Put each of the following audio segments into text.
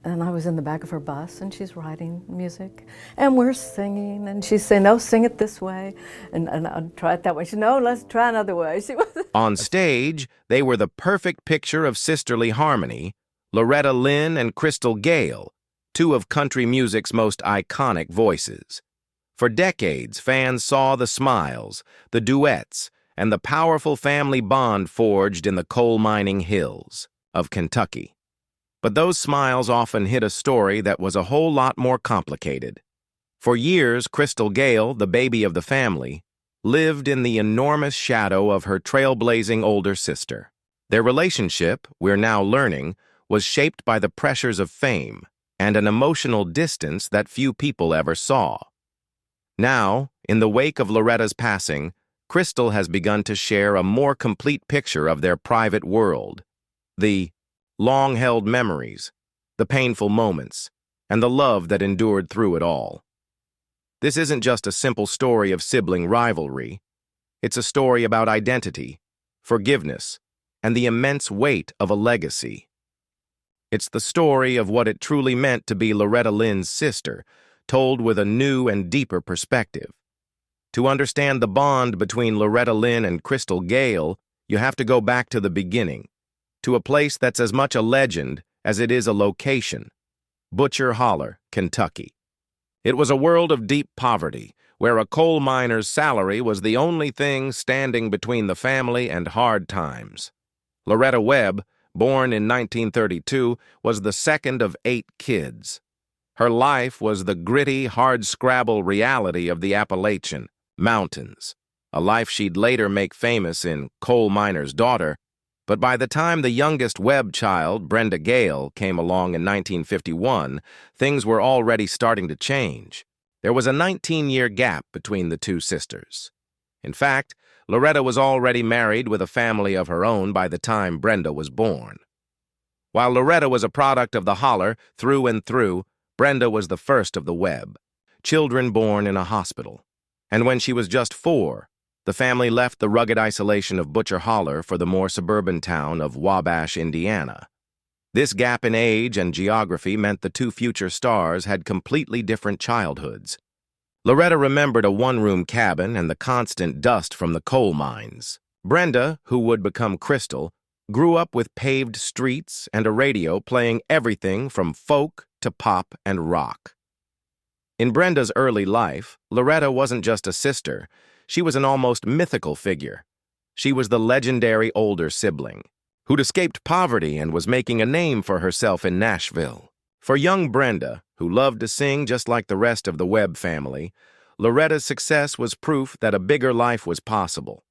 And I was in the back of her bus, and she's writing music, and we're singing, and she's saying, "No, sing it this way," and I'd try it that way. She said, "No, let's try another way." She was. On stage, they were the perfect picture of sisterly harmony, Loretta Lynn and Crystal Gayle, two of country music's most iconic voices. For decades, fans saw the smiles, the duets, and the powerful family bond forged in the coal mining hills of Kentucky. But those smiles often hid a story that was a whole lot more complicated. For years, Crystal Gayle, the baby of the family, lived in the enormous shadow of her trailblazing older sister. Their relationship, we're now learning, was shaped by the pressures of fame and an emotional distance that few people ever saw. Now, in the wake of Loretta's passing, Crystal has begun to share a more complete picture of their private world. The long-held memories, the painful moments, and the love that endured through it all. This isn't just a simple story of sibling rivalry. It's a story about identity, forgiveness, and the immense weight of a legacy. It's the story of what it truly meant to be Loretta Lynn's sister, told with a new and deeper perspective. To understand the bond between Loretta Lynn and Crystal Gayle, you have to go back to the beginning, to a place that's as much a legend as it is a location, Butcher Holler, Kentucky. It was a world of deep poverty, where a coal miner's salary was the only thing standing between the family and hard times. Loretta Webb, born in 1932, was the second of 8 kids. Her life was the gritty, hard-scrabble reality of the Appalachian Mountains, a life she'd later make famous in Coal Miner's Daughter. But by the time the youngest Webb child, Brenda Gayle, came along in 1951, things were already starting to change. There was a 19-year gap between the two sisters. In fact, Loretta was already married with a family of her own by the time Brenda was born. While Loretta was a product of the Holler through and through, Brenda was the first of the Webb, children born in a hospital. And when she was just 4, the family left the rugged isolation of Butcher Holler for the more suburban town of Wabash, Indiana. This gap in age and geography meant the two future stars had completely different childhoods. Loretta remembered a one-room cabin and the constant dust from the coal mines. Brenda, who would become Crystal, grew up with paved streets and a radio playing everything from folk to pop and rock. In Brenda's early life, Loretta wasn't just a sister. She was an almost mythical figure. She was the legendary older sibling, who'd escaped poverty and was making a name for herself in Nashville. For young Brenda, who loved to sing just like the rest of the Webb family, Loretta's success was proof that a bigger life was possible.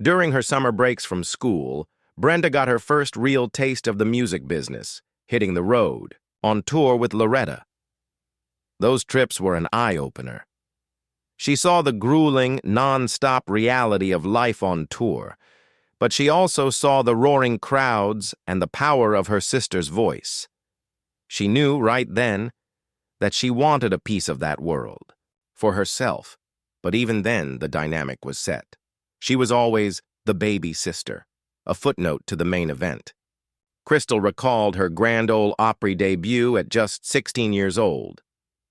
During her summer breaks from school, Brenda got her first real taste of the music business, hitting the road, on tour with Loretta. Those trips were an eye-opener. She saw the grueling, non-stop reality of life on tour, but she also saw the roaring crowds and the power of her sister's voice. She knew right then that she wanted a piece of that world, for herself, but even then the dynamic was set. She was always the baby sister, a footnote to the main event. Crystal recalled her Grand Ole Opry debut at just 16 years old.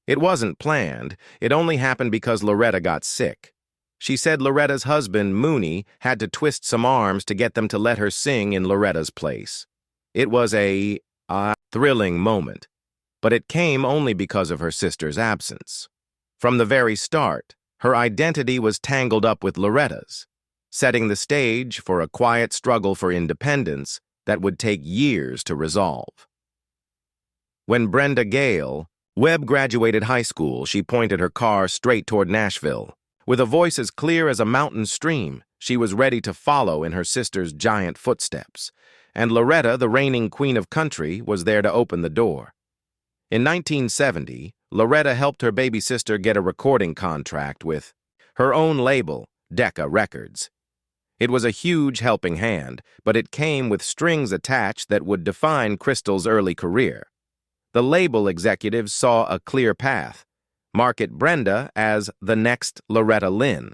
It wasn't planned. It only happened because Loretta got sick. She said Loretta's husband, Mooney, had to twist some arms to get them to let her sing in Loretta's place. It was a thrilling moment, but it came only because of her sister's absence. From the very start, her identity was tangled up with Loretta's, setting the stage for a quiet struggle for independence that would take years to resolve. When Brenda Gayle, Webb graduated high school, she pointed her car straight toward Nashville. With a voice as clear as a mountain stream, she was ready to follow in her sister's giant footsteps. And Loretta, the reigning queen of country, was there to open the door. In 1970, Loretta helped her baby sister get a recording contract with her own label, Decca Records. It was a huge helping hand, but it came with strings attached that would define Crystal's early career. The label executives saw a clear path: market Brenda as the next Loretta Lynn.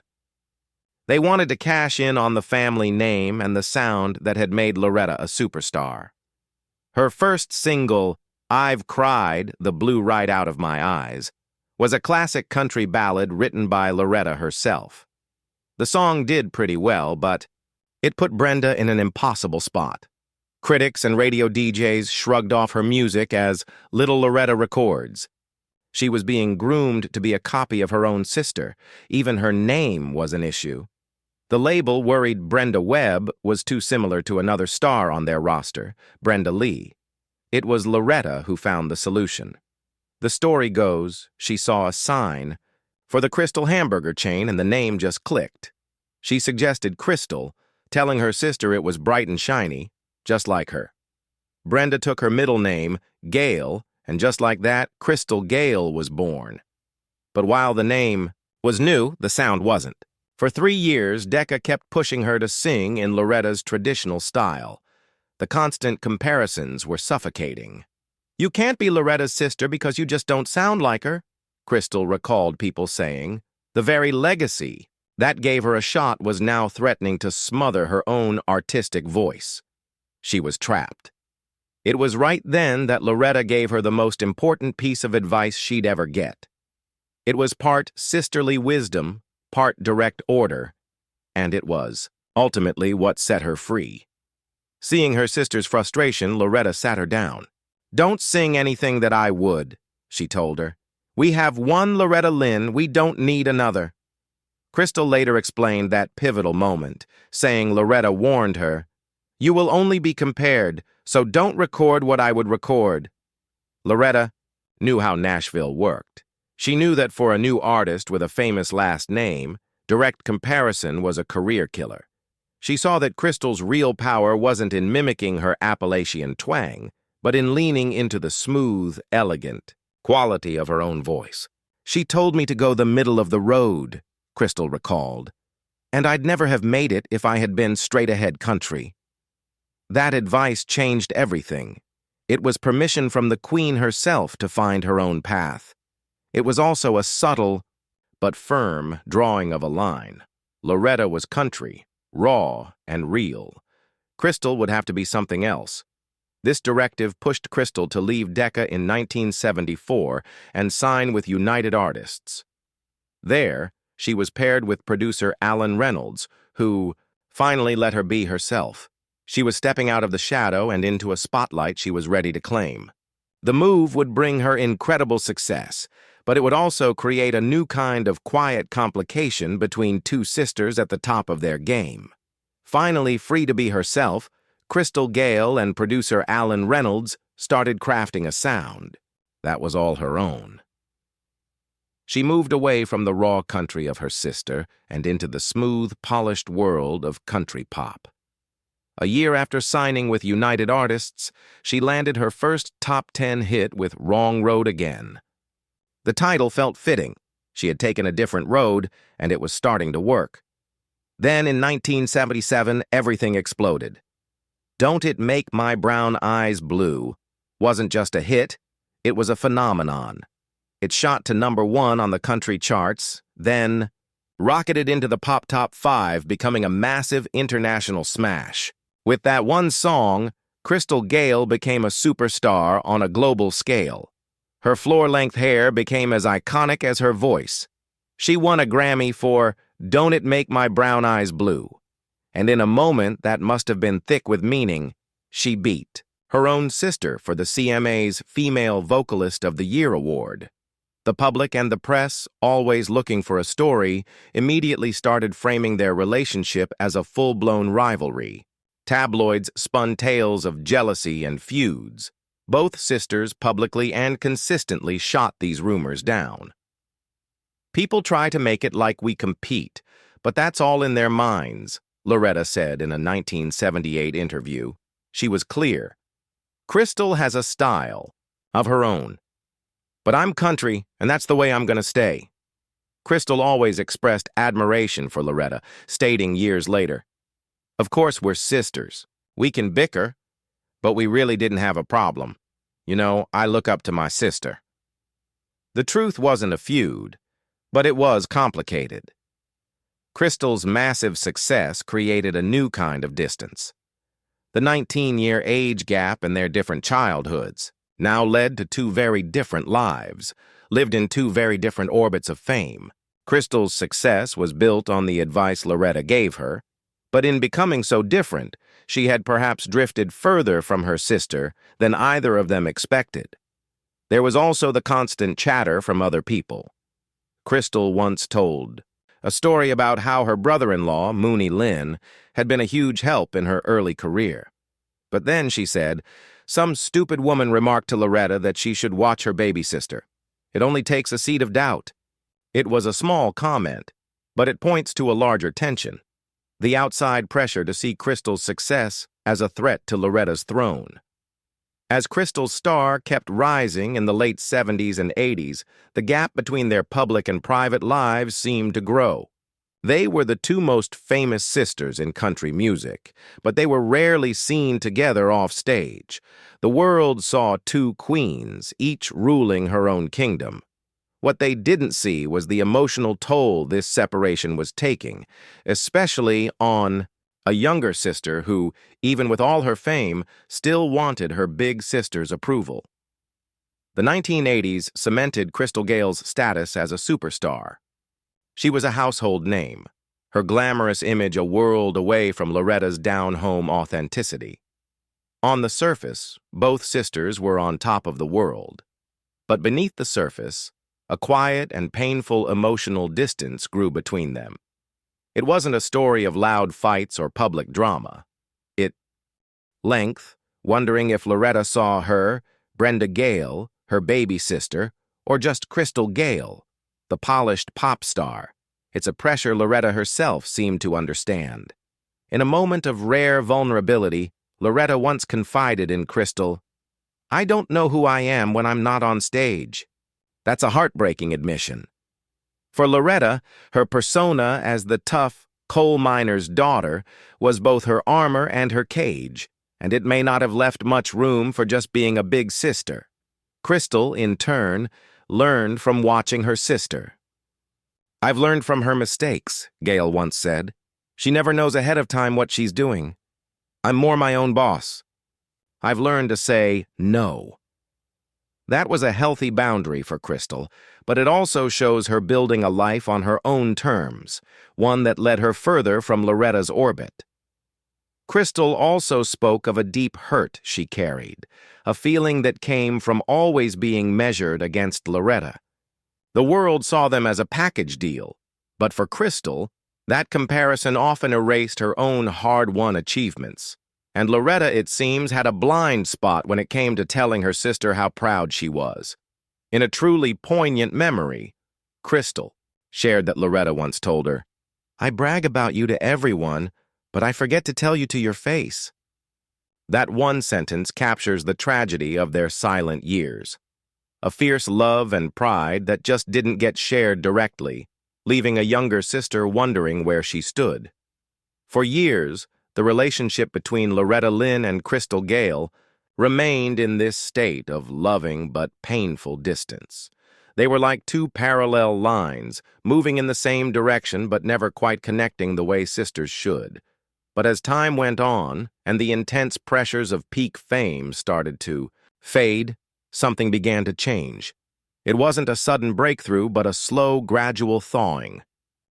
They wanted to cash in on the family name and the sound that had made Loretta a superstar. Her first single, I've Cried the Blue Right Out of My Eyes was a classic country ballad written by Loretta herself. The song did pretty well, but it put Brenda in an impossible spot. Critics and radio DJs shrugged off her music as Little Loretta Records. She was being groomed to be a copy of her own sister. Even her name was an issue. The label worried Brenda Webb was too similar to another star on their roster, Brenda Lee. It was Loretta who found the solution. The story goes she saw a sign for the Crystal hamburger chain and the name just clicked. She suggested Crystal, telling her sister it was bright and shiny, just like her. Brenda took her middle name, Gayle, and just like that, Crystal Gayle was born. But while the name was new, the sound wasn't. For 3 years, Decca kept pushing her to sing in Loretta's traditional style. The constant comparisons were suffocating. "You can't be Loretta's sister because you just don't sound like her," Crystal recalled people saying. The very legacy that gave her a shot was now threatening to smother her own artistic voice. She was trapped. It was right then that Loretta gave her the most important piece of advice she'd ever get. It was part sisterly wisdom, part direct order, and it was, ultimately, what set her free. Seeing her sister's frustration, Loretta sat her down. "Don't sing anything that I would," she told her. "We have one Loretta Lynn, we don't need another." Crystal later explained that pivotal moment, saying Loretta warned her, "You will only be compared, so don't record what I would record." Loretta knew how Nashville worked. She knew that for a new artist with a famous last name, direct comparison was a career killer. She saw that Crystal's real power wasn't in mimicking her Appalachian twang, but in leaning into the smooth, elegant quality of her own voice. "She told me to go the middle of the road," Crystal recalled, "and I'd never have made it if I had been straight-ahead country." That advice changed everything. It was permission from the Queen herself to find her own path. It was also a subtle but firm drawing of a line. Loretta was country, raw and real. Crystal would have to be something else. This directive pushed Crystal to leave Decca in 1974 and sign with United Artists. There, she was paired with producer Alan Reynolds, who finally let her be herself. She was stepping out of the shadow and into a spotlight she was ready to claim. The move would bring her incredible success, but it would also create a new kind of quiet complication between two sisters at the top of their game. Finally free to be herself, Crystal Gayle and producer Alan Reynolds started crafting a sound that was all her own. She moved away from the raw country of her sister and into the smooth, polished world of country pop. A year after signing with United Artists, she landed her first top 10 hit with Wrong Road Again. The title felt fitting. She had taken a different road, and it was starting to work. Then, in 1977, everything exploded. Don't It Make My Brown Eyes Blue wasn't just a hit, it was a phenomenon. It shot to #1 on the country charts, then rocketed into the pop top 5, becoming a massive international smash. With that one song, Crystal Gayle became a superstar on a global scale. Her floor-length hair became as iconic as her voice. She won a Grammy for Don't It Make My Brown Eyes Blue. And in a moment that must have been thick with meaning, she beat her own sister for the CMA's Female Vocalist of the Year award. The public and the press, always looking for a story, immediately started framing their relationship as a full-blown rivalry. Tabloids spun tales of jealousy and feuds. Both sisters publicly and consistently shot these rumors down. "People try to make it like we compete, but that's all in their minds," Loretta said in a 1978 interview. She was clear. "Crystal has a style of her own. But I'm country, and that's the way I'm going to stay." Crystal always expressed admiration for Loretta, stating years later, "Of course we're sisters. We can bicker, but we really didn't have a problem. You know, I look up to my sister." The truth wasn't a feud, but it was complicated. Crystal's massive success created a new kind of distance. The 19-year age gap and their different childhoods. now led to two very different lives, lived in two very different orbits of fame. Crystal's success was built on the advice Loretta gave her, but in becoming so different, she had perhaps drifted further from her sister than either of them expected. There was also the constant chatter from other people. Crystal once told a story about how her brother-in-law, Mooney Lynn, had been a huge help in her early career. But then, she said, some stupid woman remarked to Loretta that she should watch her baby sister. It only takes a seed of doubt. It was a small comment, but it points to a larger tension. The outside pressure to see Crystal's success as a threat to Loretta's throne. As Crystal's star kept rising in the late 70s and 80s, the gap between their public and private lives seemed to grow. They were the two most famous sisters in country music, but they were rarely seen together off stage. The world saw two queens, each ruling her own kingdom. What they didn't see was the emotional toll this separation was taking, especially on a younger sister who, even with all her fame, still wanted her big sister's approval. The 1980s cemented Crystal Gayle's status as a superstar. She was a household name, her glamorous image a world away from Loretta's down-home authenticity. On the surface, both sisters were on top of the world. But beneath the surface, a quiet and painful emotional distance grew between them. It wasn't a story of loud fights or public drama. Length, wondering if Loretta saw her, Brenda Gayle, her baby sister, or just Crystal Gayle, the polished pop star. It's a pressure Loretta herself seemed to understand. In a moment of rare vulnerability, Loretta once confided in Crystal, "I don't know who I am when I'm not on stage." That's a heartbreaking admission. For Loretta, her persona as the tough coal miner's daughter was both her armor and her cage, and it may not have left much room for just being a big sister. Crystal, in turn, learned from watching her sister. "I've learned from her mistakes," Gayle once said. "She never knows ahead of time what she's doing. I'm more my own boss. I've learned to say no." That was a healthy boundary for Crystal, but it also shows her building a life on her own terms, one that led her further from Loretta's orbit. Crystal also spoke of a deep hurt she carried, a feeling that came from always being measured against Loretta. The world saw them as a package deal, but for Crystal, that comparison often erased her own hard-won achievements. And Loretta, it seems, had a blind spot when it came to telling her sister how proud she was. In a truly poignant memory, Crystal shared that Loretta once told her, "I brag about you to everyone, but I forget to tell you to your face." That one sentence captures the tragedy of their silent years. A fierce love and pride that just didn't get shared directly, leaving a younger sister wondering where she stood. For years, the relationship between Loretta Lynn and Crystal Gayle remained in this state of loving but painful distance. They were like two parallel lines, moving in the same direction but never quite connecting the way sisters should. But as time went on, and the intense pressures of peak fame started to fade, something began to change. It wasn't a sudden breakthrough, but a slow, gradual thawing.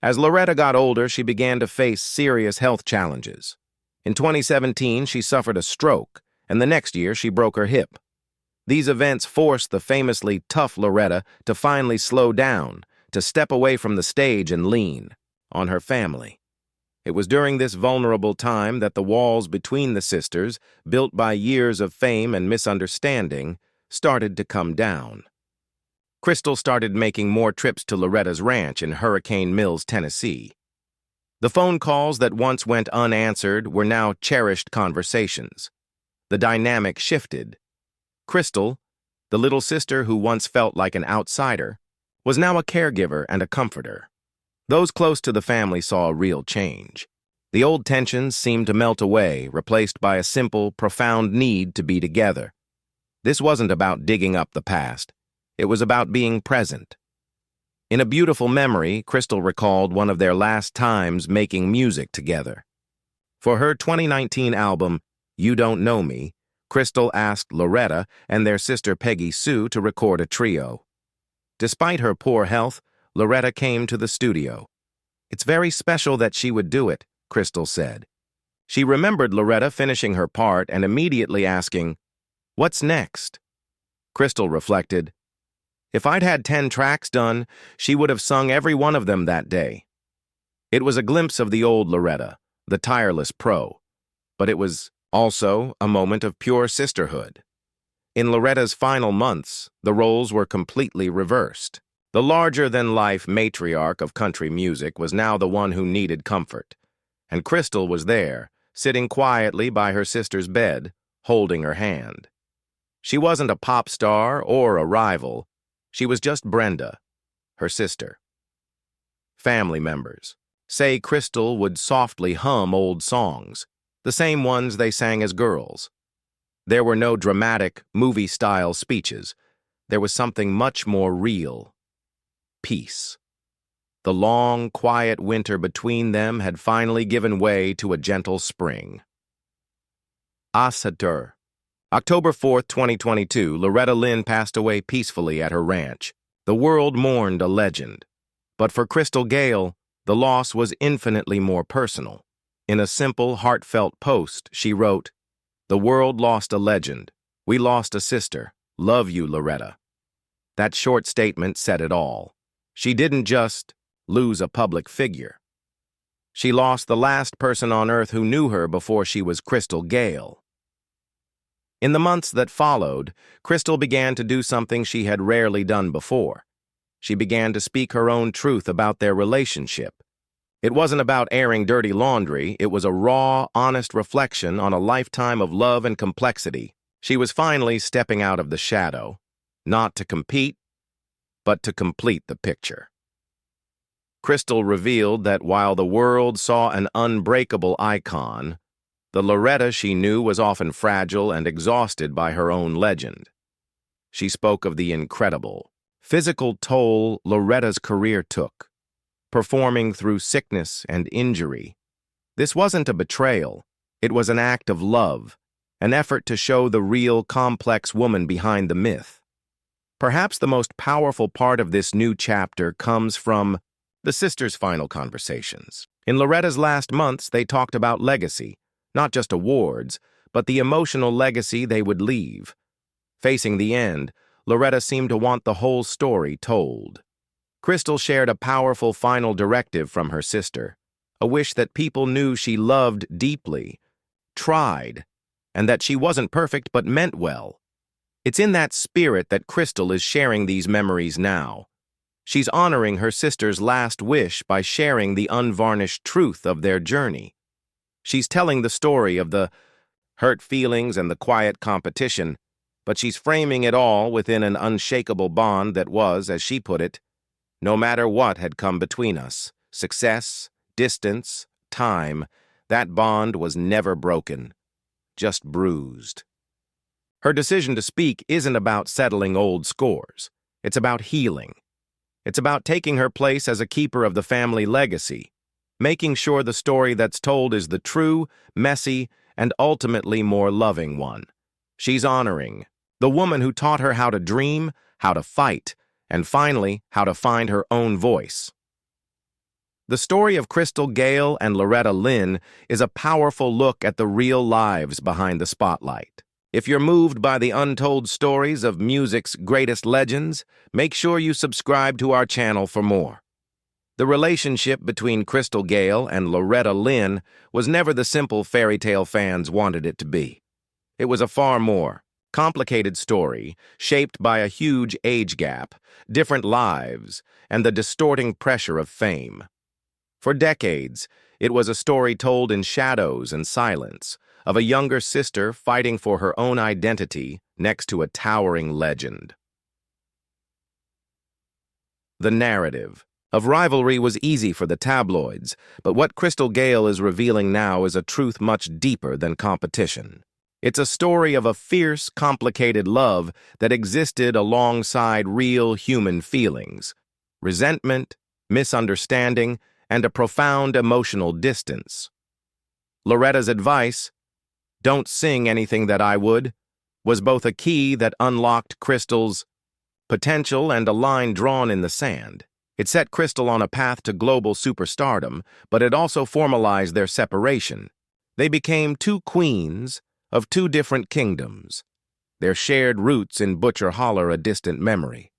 As Loretta got older, she began to face serious health challenges. In 2017, she suffered a stroke, and the next year she broke her hip. These events forced the famously tough Loretta to finally slow down, to step away from the stage and lean on her family. It was during this vulnerable time that the walls between the sisters, built by years of fame and misunderstanding, started to come down. Crystal started making more trips to Loretta's ranch in Hurricane Mills, Tennessee. The phone calls that once went unanswered were now cherished conversations. The dynamic shifted. Crystal, the little sister who once felt like an outsider, was now a caregiver and a comforter. Those close to the family saw a real change. The old tensions seemed to melt away, replaced by a simple, profound need to be together. This wasn't about digging up the past. It was about being present. In a beautiful memory, Crystal recalled one of their last times making music together. For her 2019 album, You Don't Know Me, Crystal asked Loretta and their sister Peggy Sue to record a trio. Despite her poor health, Loretta came to the studio. "It's very special that she would do it," Crystal said. She remembered Loretta finishing her part and immediately asking, "What's next?" Crystal reflected, "If I'd had 10 tracks done, she would have sung every one of them that day." It was a glimpse of the old Loretta, the tireless pro, but it was also a moment of pure sisterhood. In Loretta's final months, the roles were completely reversed. The larger-than-life matriarch of country music was now the one who needed comfort, and Crystal was there, sitting quietly by her sister's bed, holding her hand. She wasn't a pop star or a rival. She was just Brenda, her sister. Family members say Crystal would softly hum old songs, the same ones they sang as girls. There were no dramatic, movie-style speeches. There was something much more real. Peace. The long, quiet winter between them had finally given way to a gentle spring. Asatur. October 4th, 2022, Loretta Lynn passed away peacefully at her ranch. The world mourned a legend. But for Crystal Gayle, the loss was infinitely more personal. In a simple, heartfelt post, she wrote, "The world lost a legend. We lost a sister. Love you, Loretta." That short statement said it all. She didn't just lose a public figure. She lost the last person on earth who knew her before she was Crystal Gayle. In the months that followed, Crystal began to do something she had rarely done before. She began to speak her own truth about their relationship. It wasn't about airing dirty laundry. It was a raw, honest reflection on a lifetime of love and complexity. She was finally stepping out of the shadow, not to compete, but to complete the picture. Crystal revealed that while the world saw an unbreakable icon, the Loretta she knew was often fragile and exhausted by her own legend. She spoke of the incredible, physical toll Loretta's career took, performing through sickness and injury. This wasn't a betrayal. It was an act of love, an effort to show the real, complex woman behind the myth. Perhaps the most powerful part of this new chapter comes from the sisters' final conversations. In Loretta's last months, they talked about legacy, not just awards, but the emotional legacy they would leave. Facing the end, Loretta seemed to want the whole story told. Crystal shared a powerful final directive from her sister, a wish that people knew she loved deeply, tried, and that she wasn't perfect but meant well. It's in that spirit that Crystal is sharing these memories now. She's honoring her sister's last wish by sharing the unvarnished truth of their journey. She's telling the story of the hurt feelings and the quiet competition, but she's framing it all within an unshakable bond that was, as she put it, no matter what had come between us, success, distance, time, that bond was never broken, just bruised. Her decision to speak isn't about settling old scores. It's about healing. It's about taking her place as a keeper of the family legacy, making sure the story that's told is the true, messy, and ultimately more loving one. She's honoring the woman who taught her how to dream, how to fight, and finally, how to find her own voice. The story of Crystal Gayle and Loretta Lynn is a powerful look at the real lives behind the spotlight. If you're moved by the untold stories of music's greatest legends, make sure you subscribe to our channel for more. The relationship between Crystal Gayle and Loretta Lynn was never the simple fairy tale fans wanted it to be. It was a far more complicated story, shaped by a huge age gap, different lives, and the distorting pressure of fame. For decades, it was a story told in shadows and silence, of a younger sister fighting for her own identity next to a towering legend. The narrative of rivalry was easy for the tabloids, but what Crystal Gayle is revealing now is a truth much deeper than competition. It's a story of a fierce, complicated love that existed alongside real human feelings, resentment, misunderstanding, and a profound emotional distance. Loretta's advice: "Don't sing anything that I would," was both a key that unlocked Crystal's potential and a line drawn in the sand. It set Crystal on a path to global superstardom, but it also formalized their separation. They became two queens of two different kingdoms, their shared roots in Butcher Holler a distant memory.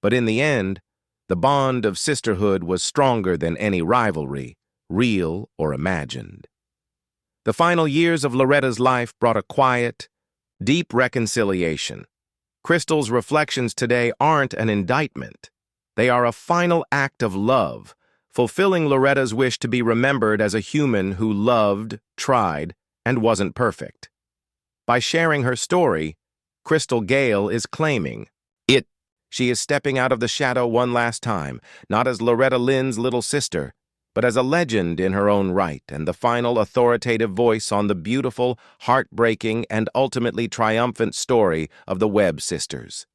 But in the end, the bond of sisterhood was stronger than any rivalry, real or imagined. The final years of Loretta's life brought a quiet, deep reconciliation. Crystal's reflections today aren't an indictment. They are a final act of love, fulfilling Loretta's wish to be remembered as a human who loved, tried, and wasn't perfect. By sharing her story, Crystal Gayle is claiming it. She is stepping out of the shadow one last time, not as Loretta Lynn's little sister, but as a legend in her own right and the final authoritative voice on the beautiful, heartbreaking, and ultimately triumphant story of the Webb sisters.